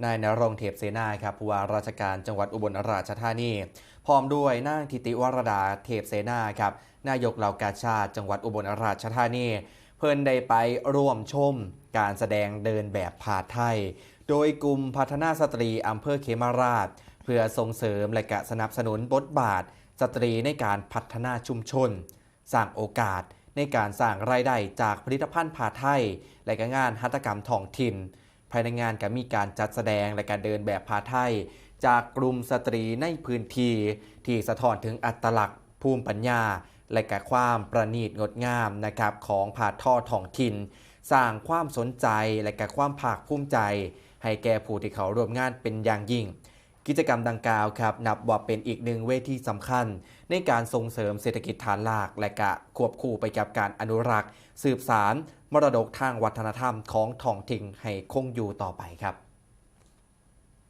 นายณรงค์เทพเสนาครับผู้ว่าราชการจังหวัดอุบลราชธานีพร้อมด้วยนางธิติวรดาเทพเสนาครับนายกเหล่ากาชาดจังหวัดอุบลราชธานีเพิ่นได้ไปร่วมชมการแสดงเดินแบบผาดไทยโดยกลุ่มพัฒนาสตรีอำเภอเขมราชเพื่อส่งเสริมและกะสนับสนุนบทบาทสตรีในการพัฒนาชุมชนสร้างโอกาสในการสร้างรายได้จากผลิตภัณฑ์ผาดไทยและก็งานหัตถกรรมท้องถิ่นภายในงานก็มีการจัดแสดงและการเดินแบบผาดไทยจากกลุ่มสตรีในพื้นที่ที่สะท้อนถึงอัตลักษณ์ภูมิปัญญาและก็ความประณีตงดงามนะครับของผาดทอท้องถิ่นสร้างความสนใจและก็ความภาคภูมิใจให้แก่ผู้ที่เขาร่วมงานเป็นอย่างยิ่งกิจกรรมดังกล่าวครับนับว่าเป็นอีกหนึ่งเวทีสำคัญในการส่งเสริมเศรษฐกิจฐานรากและก็ควบคู่ไปกับการอนุรักษ์สืบสานมรดกทางวัฒนธรรมของท้องถิ่นให้คงอยู่ต่อไปครับ